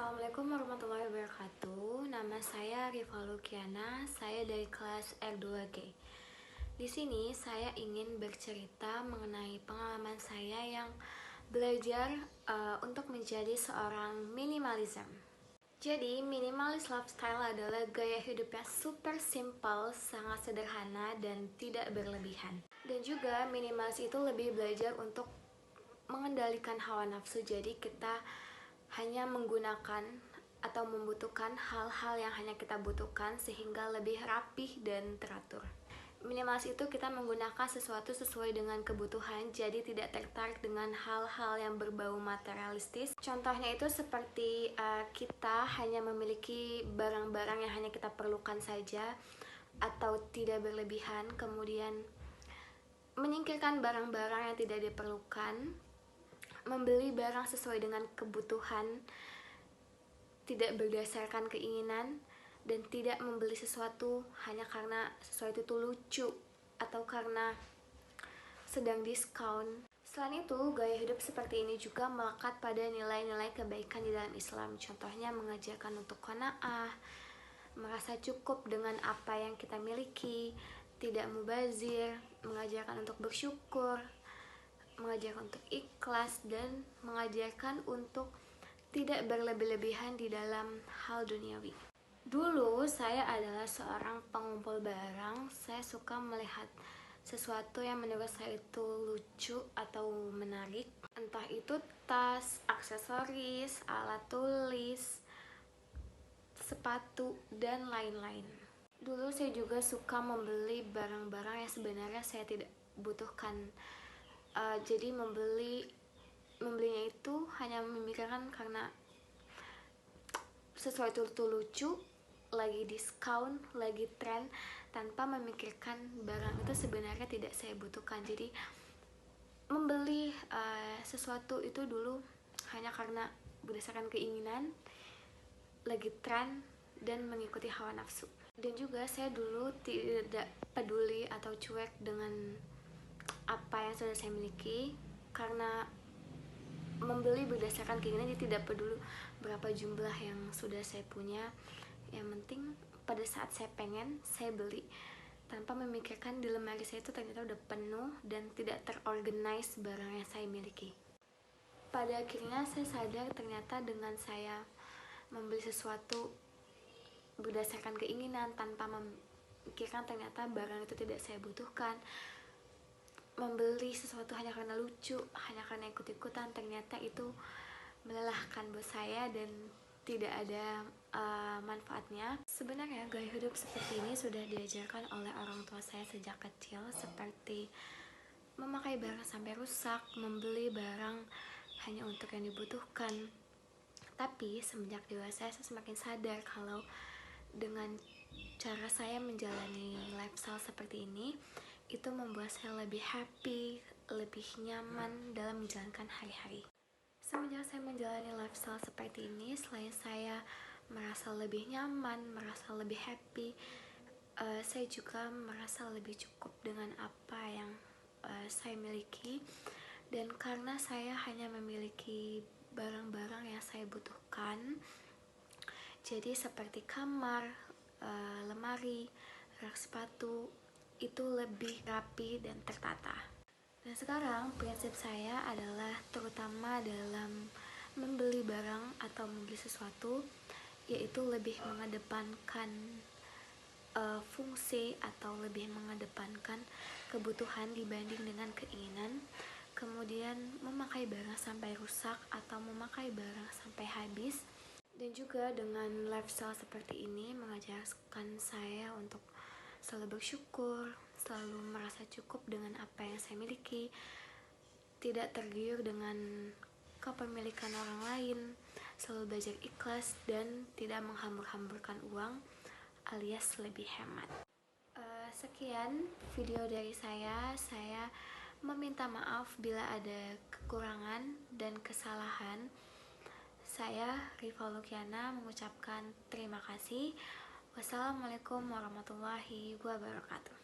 Assalamualaikum warahmatullahi wabarakatuh. Nama saya Rifa Lukiana, saya dari kelas R2G. Di sini saya ingin bercerita mengenai pengalaman saya yang belajar untuk menjadi seorang minimalism. Jadi, minimalis lifestyle adalah gaya hidup yang super simple, sangat sederhana, dan tidak berlebihan. Dan juga minimalis itu lebih belajar untuk mengendalikan hawa nafsu, jadi kita hanya menggunakan atau membutuhkan hal-hal yang hanya kita butuhkan sehingga lebih rapih dan teratur. Minimalis itu kita menggunakan sesuatu sesuai dengan kebutuhan, jadi tidak tertarik dengan hal-hal yang berbau materialistis. Contohnya itu seperti kita hanya memiliki barang-barang yang hanya kita perlukan saja atau tidak berlebihan, kemudian menyingkirkan barang-barang yang tidak diperlukan, membeli barang sesuai dengan kebutuhan, tidak berdasarkan keinginan, dan tidak membeli sesuatu hanya karena sesuatu itu lucu atau karena sedang diskon. Selain itu, gaya hidup seperti ini juga melekat pada nilai-nilai kebaikan di dalam Islam. Contohnya mengajarkan untuk qanaah, merasa cukup dengan apa yang kita miliki, tidak mubazir, mengajarkan untuk bersyukur, mengajarkan untuk ikhlas, dan mengajarkan untuk tidak berlebih-lebihan di dalam hal duniawi. Dulu saya adalah seorang pengumpul barang. Saya suka melihat sesuatu yang menurut saya itu lucu atau menarik, entah itu tas, aksesoris, alat tulis, sepatu, dan lain-lain. Dulu saya juga suka membeli barang-barang yang sebenarnya saya tidak butuhkan. Jadi membelinya itu hanya memikirkan karena sesuatu itu lucu, lagi diskon, lagi tren, tanpa memikirkan barang itu sebenarnya tidak saya butuhkan. Jadi membeli sesuatu itu dulu hanya karena berdasarkan keinginan, lagi tren, dan mengikuti hawa nafsu. Dan juga saya dulu tidak peduli atau cuek dengan apa yang sudah saya miliki, karena membeli berdasarkan keinginan, jadi tidak peduli berapa jumlah yang sudah saya punya. Yang penting pada saat saya pengen, saya beli tanpa memikirkan di lemari saya itu ternyata udah penuh dan tidak terorganize barang yang saya miliki. Pada akhirnya saya sadar ternyata dengan saya membeli sesuatu berdasarkan keinginan tanpa memikirkan ternyata barang itu tidak saya butuhkan, membeli sesuatu hanya karena lucu, hanya karena ikut-ikutan, ternyata itu melelahkan buat saya dan tidak ada manfaatnya. Sebenarnya gaya hidup seperti ini sudah diajarkan oleh orang tua saya sejak kecil, seperti memakai barang sampai rusak, membeli barang hanya untuk yang dibutuhkan. Tapi semenjak dewasa saya semakin sadar kalau dengan cara saya menjalani lifestyle seperti ini, itu membuat saya lebih happy, lebih nyaman dalam menjalankan hari-hari. Semenjak saya menjalani lifestyle seperti ini, selain saya merasa lebih nyaman, merasa lebih happy, saya juga merasa lebih cukup dengan apa yang saya miliki. Dan karena saya hanya memiliki barang-barang yang saya butuhkan, jadi seperti kamar, lemari, rak sepatu, itu lebih rapi dan tertata. Dan sekarang prinsip saya adalah terutama dalam membeli barang atau membeli sesuatu, yaitu lebih mengedepankan fungsi atau lebih mengedepankan kebutuhan dibanding dengan keinginan. Kemudian memakai barang sampai rusak atau memakai barang sampai habis. Dan juga dengan lifestyle seperti ini mengajarkan saya untuk selalu bersyukur, selalu merasa cukup dengan apa yang saya miliki, tidak tergiur dengan kepemilikan orang lain, selalu belajar ikhlas dan tidak menghambur-hamburkan uang alias lebih hemat. Sekian video dari saya meminta maaf bila ada kekurangan dan kesalahan. Saya Rifa Lukiana mengucapkan terima kasih. Wassalamualaikum warahmatullahi wabarakatuh.